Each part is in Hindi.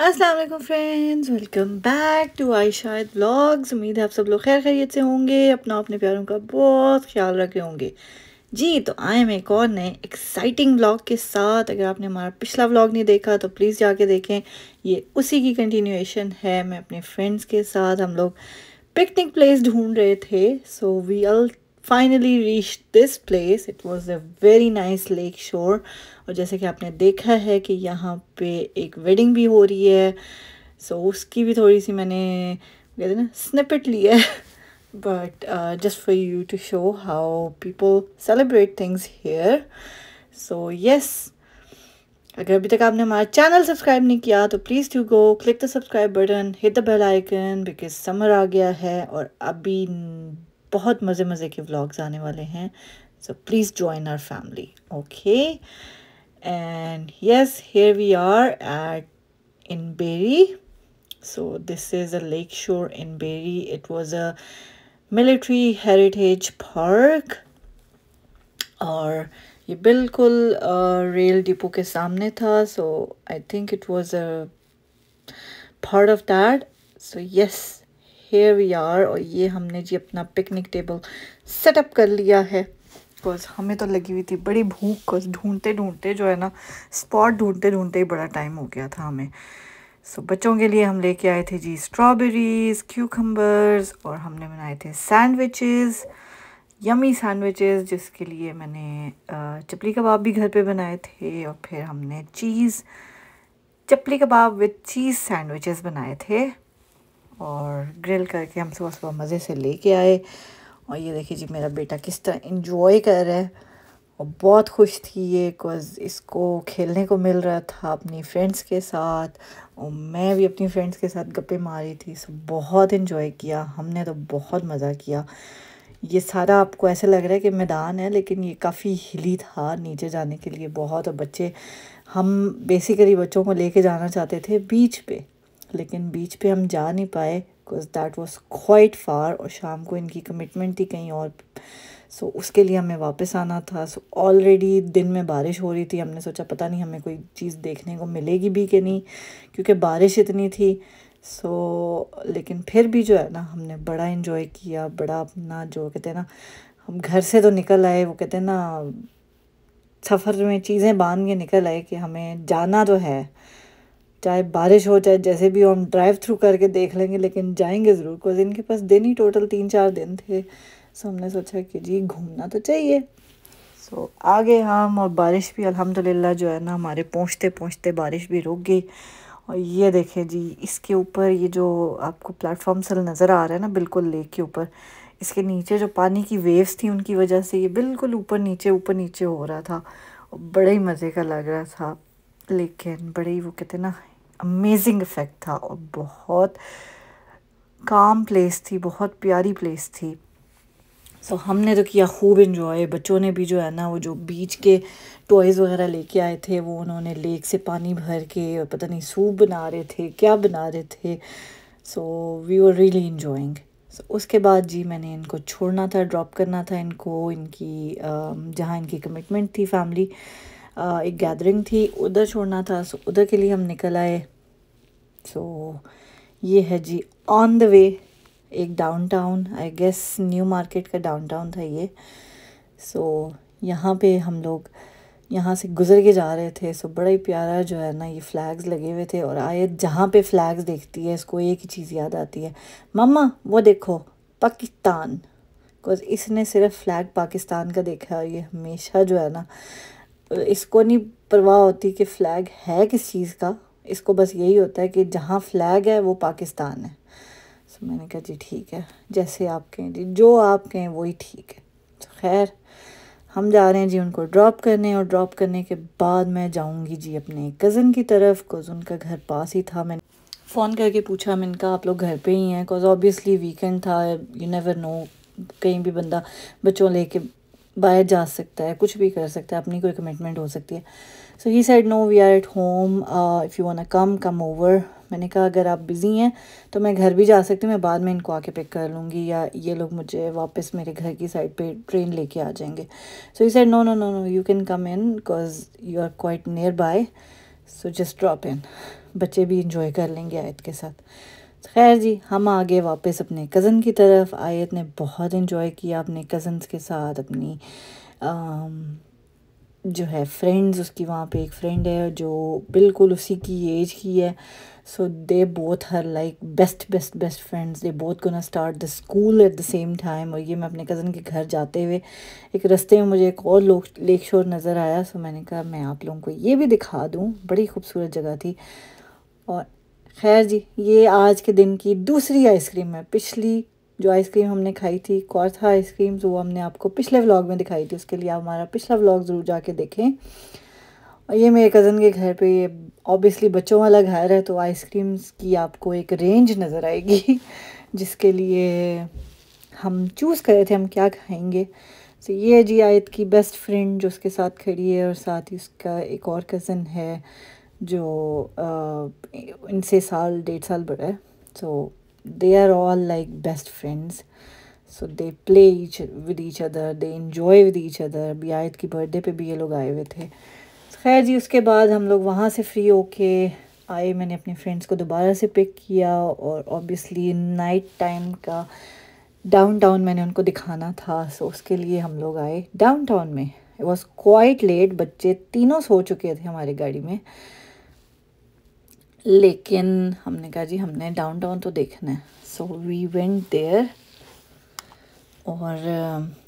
अस्सलाम वालेकुम friends, welcome back to Ayshad vlogs. उम्मीद है आप सब लोग खैर खैरियत से होंगे, अपने प्यारों का बहुत ख्याल रखे होंगे। जी तो आए हम एक और नए एक्साइटिंग व्लॉग के साथ। अगर आपने हमारा पिछला व्लॉग नहीं देखा तो प्लीज़ जाके देखें, ये उसी की कंटिन्यूएशन है। मैं अपने फ्रेंड्स के साथ हम लोग पिकनिक प्लेस ढूंढ रहे थे। So we all finally reach this place. It was a very nice lake shore. और जैसे कि आपने देखा है कि यहाँ पे एक वेडिंग भी हो रही है। उसकी भी थोड़ी सी मैंने कहते हैं ना स्निपेट लिया है। But just for you to show how people celebrate things here. Yes, अगर अभी तक आपने हमारा चैनल सब्सक्राइब नहीं किया तो please to go click the subscribe button, hit the bell icon, because summer आ गया है और अभी बहुत मज़े मज़े के व्लॉग्स आने वाले हैं। So please join our family, okay. And yes, here we are at in Berry. So this is a lake shore in Berry. It was a military heritage park. और ये बिल्कुल रेल डिपो के सामने था। So I think it was a part of that. So yes, here we are. और ये हमने जी अपना पिकनिक टेबल सेटअप कर लिया है। बिकॉज हमें तो लगी हुई थी बड़ी भूख, बिकॉज ढूंढते ढूंढते जो है ना स्पॉट ढूंढते ढूंढते ही बड़ा टाइम हो गया था हमें। बच्चों के लिए हम लेके आए थे जी स्ट्रॉबेरीज, क्यूकम्बर्स, और हमने बनाए थे सैंडविचेस, यमी सैंडविचेस, जिसके लिए मैंने चपली कबाब भी घर पे बनाए थे। और फिर हमने चपली कबाब विद चीज़ सैंडविचेस बनाए थे और ग्रिल करके हम सुबह सुबह मज़े से लेके आए। और ये देखिए जी मेरा बेटा किस तरह इंजॉय कर रहा है और बहुत खुश थी ये, बिकॉज इसको खेलने को मिल रहा था अपनी फ्रेंड्स के साथ और मैं भी अपनी फ्रेंड्स के साथ गप्पे मारी थी। बहुत इन्जॉय किया हमने, तो बहुत मज़ा किया। ये सारा आपको ऐसे लग रहा है कि मैदान है, लेकिन ये काफ़ी हिली था नीचे जाने के लिए बहुत। और बच्चे, हम बेसिकली बच्चों को लेके जाना चाहते थे बीच पे, लेकिन बीच पे हम जा नहीं पाए because that was quite far और शाम को इनकी कमिटमेंट थी कहीं और। उसके लिए हमें वापस आना था। ऑलरेडी दिन में बारिश हो रही थी। हमने सोचा पता नहीं हमें कोई चीज़ देखने को मिलेगी भी कि नहीं, क्योंकि बारिश इतनी थी। लेकिन फिर भी जो है ना हमने बड़ा इन्जॉय किया, बड़ा अपना जो कहते हैं ना, हम घर से तो निकल आए, वो कहते हैं ना सफ़र में चीज़ें बांध के निकल आए कि हमें जाना तो है, चाहे बारिश हो चाहे जैसे भी हो, हम ड्राइव थ्रू करके देख लेंगे लेकिन जाएंगे ज़रूर। बिकॉज इनके पास दिन ही टोटल 3-4 दिन थे। हमने सोचा कि जी घूमना तो चाहिए। आगे हम, और बारिश भी अल्हम्दुलिल्लाह जो है ना हमारे पहुँचते पहुँचते बारिश भी रुक गई। और ये देखें जी, इसके ऊपर ये जो आपको प्लेटफॉर्म सल नज़र आ रहा है ना बिल्कुल लेक के ऊपर, इसके नीचे जो पानी की वेव्स थी उनकी वजह से ये बिल्कुल ऊपर नीचे हो रहा था और बड़े ही मज़े का लग रहा था। लेकिन बड़े ही वो कहते हैं ना अमेजिंग इफ़ेक्ट था और बहुत काम प्लेस थी, बहुत प्यारी प्लेस थी। हमने तो किया खूब इन्जॉय। बच्चों ने भी जो है ना वो जो बीच के टॉयज़ वगैरह लेके आए थे वो उन्होंने लेक से पानी भर के और पता नहीं सूप बना रहे थे, क्या बना रहे थे। We were really enjoying. उसके बाद जी मैंने इनको छोड़ना था, ड्रॉप करना था इनको, इनकी जहाँ इनकी कमिटमेंट थी फैमिली, एक गैदरिंग थी, उधर छोड़ना था। उधर के लिए हम निकल आए। ये है जी ऑन द वे एक downtown, I guess New Market का डाउनटाउन था ये। यहाँ पे हम लोग यहाँ से गुज़र के जा रहे थे। बड़ा ही प्यारा जो है ना ये फ्लैग्स लगे हुए थे। और आयत जहाँ पे फ्लैग्स देखती है इसको एक ही चीज़ याद आती है, मम्मा वो देखो पाकिस्तान। बिकॉज इसने सिर्फ फ्लैग पाकिस्तान का देखा है और ये हमेशा जो है ना, इसको नहीं परवाह होती कि फ़्लैग है किस चीज़ का, इसको बस यही होता है कि जहाँ फ़्लैग है वो पाकिस्तान है। मैंने कहा जी ठीक है, जैसे आप कहें जी, जो आप कहें वही ठीक है। खैर हम जा रहे हैं जी उनको ड्रॉप करने, और ड्रॉप करने के बाद मैं जाऊंगी जी अपने कज़न की तरफ, बिकॉज उनका घर पास ही था। मैंने फ़ोन करके पूछा, मैंने कहा आप लोग घर पे ही हैं, बिकॉज ऑब्वियसली वीकेंड था, यू नेवर नो, कहीं भी बंदा बच्चों लेके बाहर जा सकता है, कुछ भी कर सकता है, अपनी कोई कमिटमेंट हो सकती है। He said no we are at home, if you want come over. मैंने कहा अगर आप बिज़ी हैं तो मैं घर भी जा सकती हूँ, मैं बाद में इनको आके पिक कर लूँगी, या ये लोग मुझे वापस मेरे घर की साइड पे ट्रेन लेके आ जाएंगे। He said no no no no, you can come in because you are quite nearby. So just drop in, बच्चे भी इंजॉय कर लेंगे आयत के साथ। खैर जी, हम आगे वापस अपने कज़न की तरफ। आयत ने बहुत इन्जॉय किया अपने कज़न्स के साथ, अपनी जो है फ्रेंड्स, उसकी वहाँ पे एक फ्रेंड है जो बिल्कुल उसी की एज की है। So they both her like best best best friends, they both gonna start the school at the same time. और ये मैं अपने कज़न के घर जाते हुए एक रास्ते में मुझे एक और लेक शोर नज़र आया। सो मैंने कहा मैं आप लोगों को ये भी दिखा दूँ, बड़ी खूबसूरत जगह थी। और खैर जी, ये आज के दिन की दूसरी आइसक्रीम है। पिछली जो आइसक्रीम हमने खाई थी, कॉर्था आइसक्रीम, वो हमने आपको पिछले व्लॉग में दिखाई थी। उसके लिए आप हमारा पिछला व्लॉग ज़रूर जाके देखें। और ये मेरे कज़न के घर पे, ये ऑब्वियसली बच्चों वाला घर है, तो आइसक्रीम्स की आपको एक रेंज नज़र आएगी जिसके लिए हम चूज़ करे थे हम क्या खाएंगे। तो ये जी आयत की बेस्ट फ्रेंड जो उसके साथ खड़ी है, और साथ ही उसका एक और कज़न है जो इनसे 1.5 साल बड़ा है। सो they are all like best friends, so they play with each other, they enjoy with each other। अभी आयत की बर्थडे पे भी ये लोग आए हुए थे। खैर जी, उसके बाद हम लोग वहाँ से फ्री होके आए। मैंने अपने फ्रेंड्स को दोबारा से पिक किया, और ऑब्वियसली नाइट टाइम का डाउनटाउन मैंने उनको दिखाना था। सो उसके लिए हम लोग आए डाउनटाउन में। इट वॉज क्वाइट लेट, बच्चे तीनों सो चुके थे हमारी गाड़ी में, लेकिन हमने कहा जी हमने डाउनटाउन तो देखना है। So we went there. और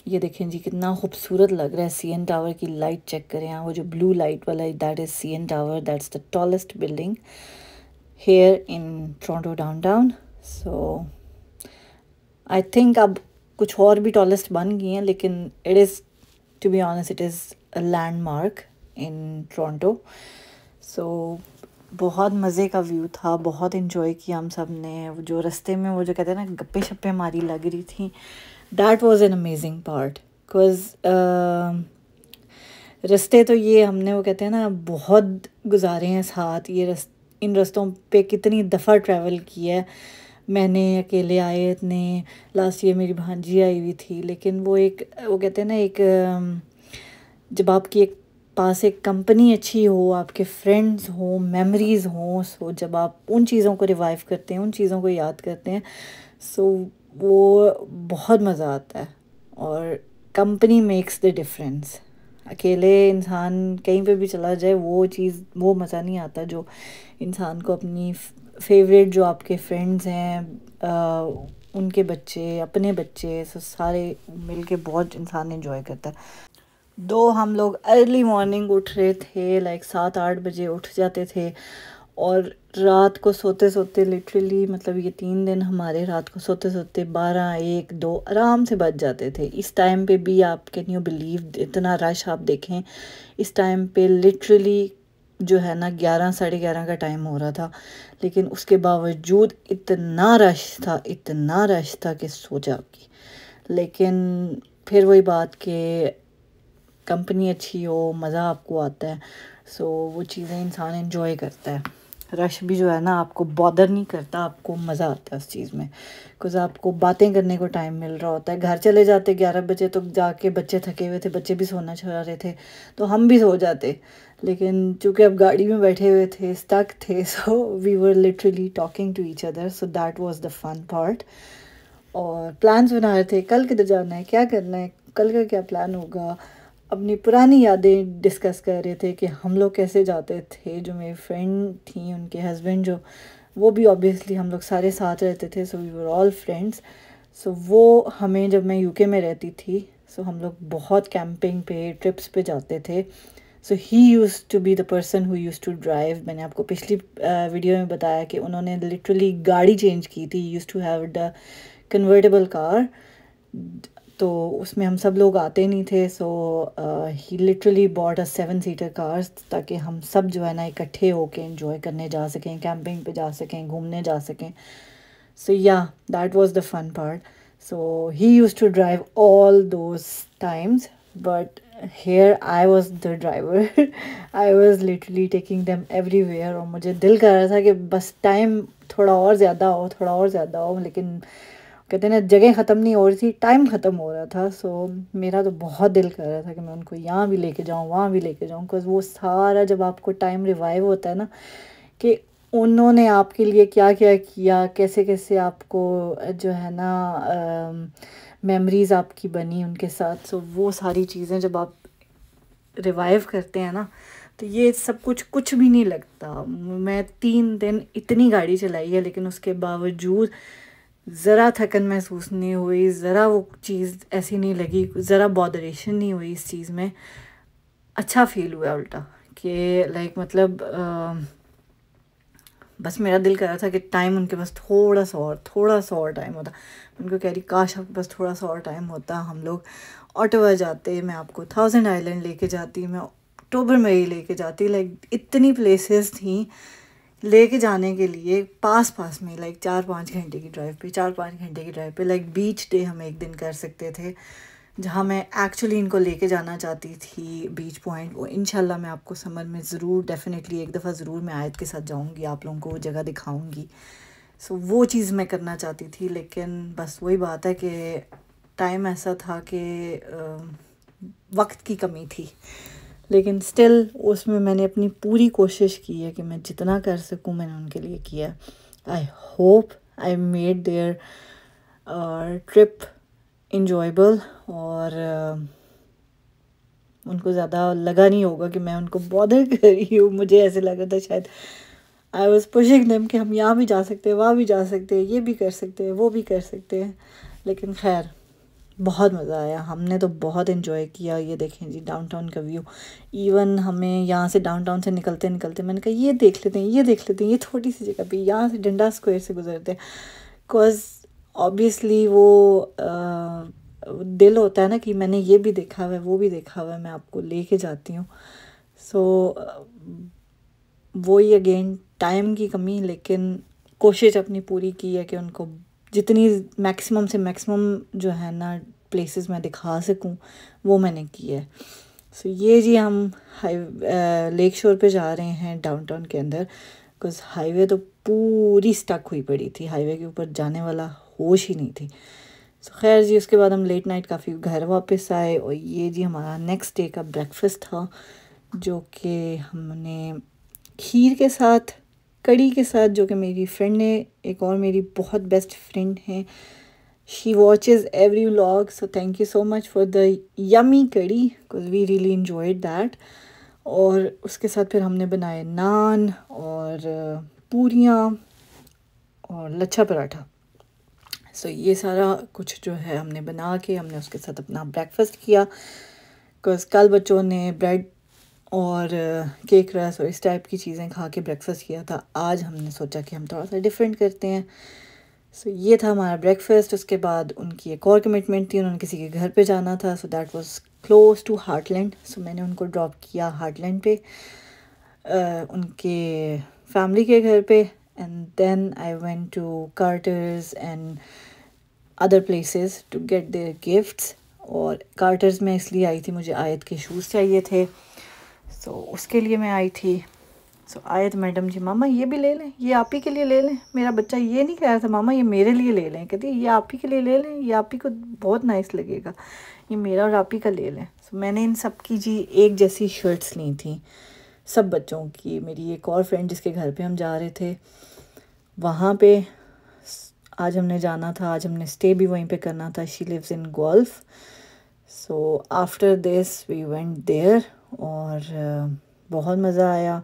ये देखें जी कितना खूबसूरत लग रहा है। CN टावर की लाइट चेक करें यहाँ, वो जो ब्लू लाइट वाला है, that is CN tower, that's the tallest building here in Toronto downtown. So I think अब कुछ और भी टॉलेस्ट बन गई हैं, लेकिन it is, to be honest, it is a landmark in Toronto. सो बहुत मज़े का व्यू था, बहुत इन्जॉय किया हम सब ने। वो जो रास्ते में वो जो कहते हैं ना गप्पे शप्पे हमारी लग रही थी, that was an amazing part. Because रास्ते तो ये हमने वो कहते हैं ना बहुत गुजारे हैं साथ। ये इन रास्तों पे कितनी दफ़ा ट्रैवल किया है मैंने अकेले। आयत ने, लास्ट ईयर मेरी भांजी आई हुई थी। लेकिन वो एक वो कहते हैं ना एक जब आपकी एक पास एक कंपनी अच्छी हो, आपके फ्रेंड्स हों, मेमोरीज़ हों, सो जब आप उन चीज़ों को रिवाइव करते हैं, उन चीज़ों को याद करते हैं, सो वो बहुत मज़ा आता है। और कंपनी मेक्स द डिफरेंस। अकेले इंसान कहीं पे भी चला जाए, वो चीज़, वो मज़ा नहीं आता जो इंसान को अपनी फेवरेट जो आपके फ्रेंड्स हैं, उनके बच्चे, अपने बच्चे, सो सारे मिल के बहुत इंसान एंजॉय करता है। दो हम लोग अर्ली मॉर्निंग उठ रहे थे, लाइक 7-8 बजे उठ जाते थे, और रात को सोते सोते लिटरली, मतलब ये 3 दिन हमारे रात को सोते सोते 12-1-2 आराम से बज जाते थे। इस टाइम पे भी आप कैन यू बिलीव, इतना रश आप देखें इस टाइम पे, लिटरली जो है ना 11-11:30 का टाइम हो रहा था, लेकिन उसके बावजूद इतना रश था, इतना रश था कि सो जाओगी। लेकिन फिर वही बात कि कंपनी अच्छी हो, मज़ा आपको आता है, सो वो चीज़ें इंसान एंजॉय करता है। रश भी जो है ना आपको बॉदर नहीं करता, आपको मज़ा आता है उस चीज़ में, बिकॉज आपको बातें करने को टाइम मिल रहा होता है। घर चले जाते 11 बजे तो जाके बच्चे थके हुए थे, बच्चे भी सोना चाह रहे थे, तो हम भी सो जाते। लेकिन चूँकि अब गाड़ी में बैठे हुए थे, स्टक थे, so we were literally talking to each other, so that was the fun part. और प्लान्स बना रहे थे, कल किधर जाना है, क्या करना है, कल का क्या प्लान होगा। अपनी पुरानी यादें डिस्कस कर रहे थे कि हम लोग कैसे जाते थे। जो मेरी फ्रेंड थी, उनके हस्बैंड जो, वो भी ऑब्वियसली हम लोग सारे साथ रहते थे, so we were all friends. So वो हमें, जब मैं यूके में रहती थी, सो हम लोग बहुत कैंपिंग पे, ट्रिप्स पे जाते थे। So he used to be the person who used to drive. मैंने आपको पिछली वीडियो में बताया कि उन्होंने लिटरली गाड़ी चेंज की थी। Use to have the convertible car, तो उसमें हम सब लोग आते नहीं थे। So he literally bought a 7-सीटर कार, ताकि हम सब जो है ना इकट्ठे होके एंजॉय करने जा सकें, कैंपिंग पे जा सकें, घूमने जा सकें। So yeah that was the fun part. So he used to drive all those times, but here I was the driver। I was literally taking them everywhere। और मुझे दिल कर रहा था कि बस टाइम थोड़ा और ज़्यादा हो, थोड़ा और ज़्यादा हो, लेकिन कहते हैं ना, जगह ख़त्म नहीं हो रही थी, टाइम ख़त्म हो रहा था। सो मेरा तो बहुत दिल कर रहा था कि मैं उनको यहाँ भी लेके जाऊँ, वहाँ भी लेके जाऊँ, बिकॉज़ वो सारा जब आपको टाइम रिवाइव होता है ना, कि उन्होंने आपके लिए क्या क्या किया, कैसे कैसे आपको जो है ना मेमोरीज़ आपकी बनी उनके साथ। सो वो सारी चीज़ें जब आप रिवाइव करते हैं ना, तो ये सब कुछ कुछ भी नहीं लगता। मैं 3 दिन इतनी गाड़ी चलाई है, लेकिन उसके बावजूद ज़रा थकन महसूस नहीं हुई, ज़रा वो चीज़ ऐसी नहीं लगी, ज़रा बॉदरेशन नहीं हुई इस चीज़ में। अच्छा फील हुआ उल्टा, कि लाइक मतलब बस मेरा दिल कर रहा था कि टाइम उनके पास थोड़ा सा और टाइम होता। उनको कह रही काश आपके पास थोड़ा सा और टाइम होता, हम लोग ऑटोवा जाते, मैं आपको 1000 आइलैंड लेके जाती, मैं अक्टूबर में ही लेके जाती। लाइक इतनी प्लेसेस थी लेके जाने के लिए, पास पास में, लाइक 4-5 घंटे की ड्राइव पे, 4-5 घंटे की ड्राइव पे। लाइक बीच डे हम एक दिन कर सकते थे, जहाँ मैं एक्चुअली इनको लेके जाना चाहती थी बीच पॉइंट। वो इंशाल्लाह मैं आपको समर में ज़रूर, डेफिनेटली एक दफ़ा ज़रूर मैं आयत के साथ जाऊँगी, आप लोगों को वो जगह दिखाऊँगी। सो वो चीज़ मैं करना चाहती थी, लेकिन बस वही बात है कि टाइम ऐसा था कि वक्त की कमी थी। लेकिन स्टिल उसमें मैंने अपनी पूरी कोशिश की है कि मैं जितना कर सकूं मैंने उनके लिए किया। I hope I made their trip enjoyable, और उनको ज़्यादा लगा नहीं होगा कि मैं उनको बॉदर कर रही हूँ। मुझे ऐसे लगा था शायद आई वॉज पुशिंग देम कि हम यहाँ भी जा सकते हैं, वहाँ भी जा सकते हैं, ये भी कर सकते हैं, वो भी कर सकते हैं। लेकिन खैर बहुत मज़ा आया, हमने तो बहुत इन्जॉय किया। ये देखें जी डाउनटाउन का व्यू। इवन हमें यहाँ से डाउनटाउन से निकलते निकलते मैंने कहा ये देख लेते हैं, ये देख लेते हैं, ये छोटी सी जगह पे, यहाँ से डंडा स्क्वायर से गुजरते हैं। बिकॉज ऑब्वियसली वो दिल होता है ना कि मैंने ये भी देखा हुआ है, वो भी देखा हुआ है, मैं आपको लेके जाती हूँ। सो वही अगेन टाइम की कमी, लेकिन कोशिश अपनी पूरी की है कि उनको जितनी मैक्सिमम से मैक्सिमम जो है ना प्लेसेस मैं दिखा सकूं, वो मैंने की है। सो ये जी हम लेक शोर पे जा रहे हैं डाउनटाउन के अंदर, बिकॉज हाईवे तो पूरी स्टक हुई पड़ी थी, हाईवे के ऊपर जाने वाला होश ही नहीं थी। सो खैर जी उसके बाद हम लेट नाइट काफ़ी घर वापस आए, और ये जी हमारा नेक्स्ट डे का ब्रेकफास्ट था, जो कि हमने खीर के साथ, कड़ी के साथ, जो कि मेरी फ्रेंड ने, एक और मेरी बहुत बेस्ट फ्रेंड है, she watches every vlog, so thank you so much for the yummy kadhi, because we really enjoyed that. और उसके साथ फिर हमने बनाए नान और पूरियाँ और लच्छा पराठा। सो ये सारा कुछ जो है हमने बना के हमने उसके साथ अपना ब्रेकफास्ट किया, बिकॉज कल बच्चों ने ब्रेड और केक रस और इस टाइप की चीज़ें खा के ब्रेकफास्ट किया था। आज हमने सोचा कि हम थोड़ा सा डिफरेंट करते हैं। सो ये था हमारा ब्रेकफास्ट। उसके बाद उनकी एक और कमिटमेंट थी, उन्होंने किसी के घर पे जाना था, so that was close to Heartland. So मैंने उनको ड्रॉप किया हार्टलैंड पे, उनके फैमिली के घर पे, and then I went to Carter's and other places to get their gifts. और कार्टर्स में इसलिए आई थी, मुझे आयत के शूज़ चाहिए थे, सो उसके लिए मैं आई थी। सो आयत मैडम जी, मामा ये भी ले लें, ये आप ही के लिए ले लें। मेरा बच्चा ये नहीं कह रहा था मामा ये मेरे लिए ले लें, कहती ये आप ही के लिए ले लें, ये आप ही को बहुत नाइस लगेगा, ये मेरा और आप ही का ले लें। सो मैंने इन सब की जी एक जैसी शर्ट्स ली थी सब बच्चों की। मेरी एक और फ्रेंड जिसके घर पे हम जा रहे थे, वहाँ पे आज हमने जाना था, आज हमने स्टे भी वहीं पे करना था। She lives in Golf. So after this we went there, और बहुत मज़ा आया।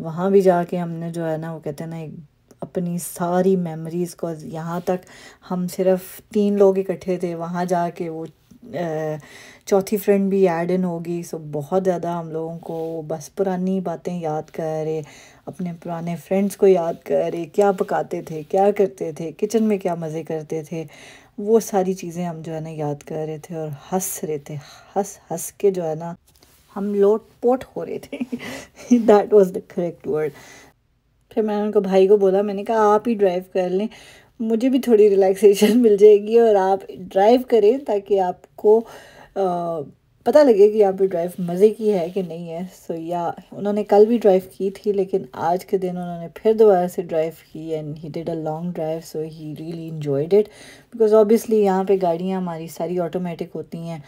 वहाँ भी जाके हमने जो है ना, वो कहते हैं ना, एक अपनी सारी मेमोरीज़ को, यहाँ तक हम सिर्फ 3 लोग इकट्ठे थे, वहाँ जाके वो चौथी फ्रेंड भी ऐड इन होगी। सो बहुत ज़्यादा हम लोगों को बस पुरानी बातें याद कर रहे, अपने पुराने फ्रेंड्स को याद कर रहे, क्या पकाते थे, क्या करते थे, किचन में क्या मज़े करते थे, वो सारी चीज़ें हम जो है ना याद कर रहे थे और हंस रहे थे। हंस हंस के जो है ना हम लोट पोट हो रहे थे। That was the correct word. फिर मैंने उनको भाई को बोला, मैंने कहा आप ही ड्राइव कर लें, मुझे भी थोड़ी रिलैक्सेशन मिल जाएगी और आप ड्राइव करें, ताकि आपको पता लगे कि यहाँ पे ड्राइव मज़े की है कि नहीं है। सो या उन्होंने कल भी ड्राइव की थी, लेकिन आज के दिन उन्होंने फिर दोबारा से ड्राइव की and he did a long drive. So he really enjoyed it because obviously यहाँ पे गाड़ियाँ हमारी सारी ऑटोमेटिक होती हैं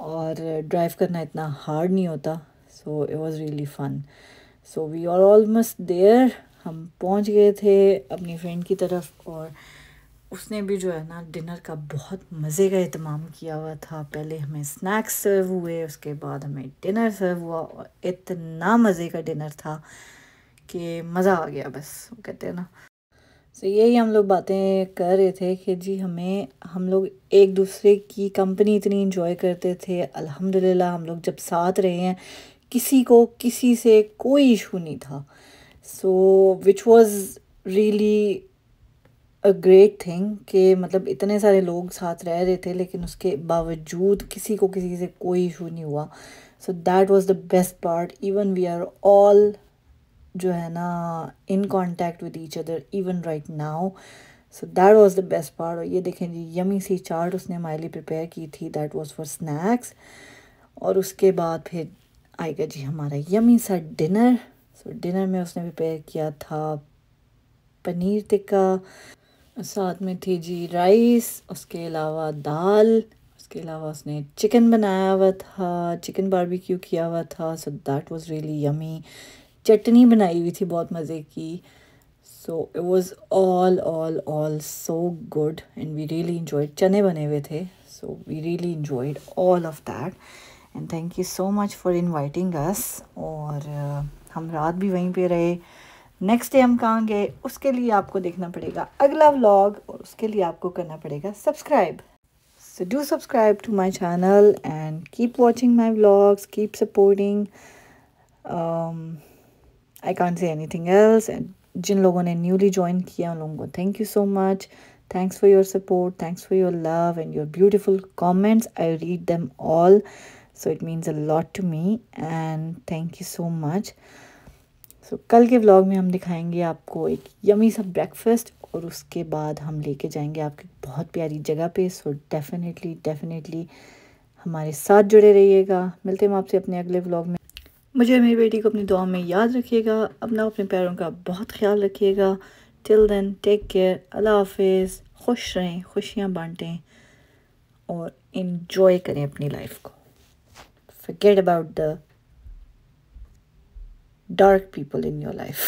और ड्राइव करना इतना हार्ड नहीं होता। So it was really fun. So we are almost there, हम पहुँच गए थे अपनी फ्रेंड की तरफ और उसने भी जो है ना डिनर का बहुत मज़े का एहतमाम किया हुआ था। पहले हमें स्नैक्स सर्व हुए, उसके बाद हमें डिनर सर्व हुआ और इतना मज़े का डिनर था कि मज़ा आ गया बस, वो कहते हैं ना। सो यही हम लोग बातें कर रहे थे कि जी हम लोग एक दूसरे की कंपनी इतनी इंजॉय करते थे। अल्हम्दुलिल्लाह हम लोग जब साथ रहे हैं किसी को किसी से कोई इशू नहीं था। So which was really a great thing कि मतलब इतने सारे लोग साथ रह रहे थे लेकिन उसके बावजूद किसी को किसी से कोई इशू नहीं हुआ। So that was the best part. Even we are all जो है ना in contact with each other even right now. So that was the best part. और ये देखें जी, यमी सी चाट उसने हमारे लिए प्रिपेयर की थी, दैट वाज फॉर स्नैक्स। और उसके बाद फिर आएगा जी हमारा यमी सा डिनर। सो डिनर में उसने प्रिपेयर किया था पनीर टिक्का, साथ में थी जी राइस, उसके अलावा दाल, उसके अलावा उसने चिकन बनाया हुआ था, चिकन बारबेक्यू किया हुआ था। So that was really yummy. Chutney बनाई हुई थी बहुत मज़े की। So it was all so good and we really enjoyed. चने बने हुए थे, so we really enjoyed all of that and thank you so much for inviting us. और हम रात भी वहीं पे रहे। नेक्स्ट डे हम कहाँ गए उसके लिए आपको देखना पड़ेगा अगला व्लॉग और उसके लिए आपको करना पड़ेगा subscribe. So do subscribe to my channel and keep watching my vlogs, keep supporting. I can't say anything else. And जिन लोगों ने न्यूली ज्वाइन किया उन लोगों को thank you so much. Thanks for your support, thanks for your love and your beautiful comments. I read them all, so it means a lot to me and thank you so much. So कल के व्लॉग में हम दिखाएंगे आपको एक यमी सा ब्रेकफास्ट और उसके बाद हम लेके जाएंगे आपकी बहुत प्यारी जगह पे। सो डेफिनेटली हमारे साथ जुड़े रहिएगा। मिलते हैं हम आपसे अपने अगले व्लॉग में। मुझे और मेरी बेटी को अपनी दुआ में याद रखिएगा। अपना अपने प्यारों का बहुत ख्याल रखिएगा। टिल देन टेक केयर, अल्लाह हाफिज़। खुश रहें, खुशियाँ बांटें और इन्जॉय करें अपनी लाइफ को। Forget about the dark people in your life.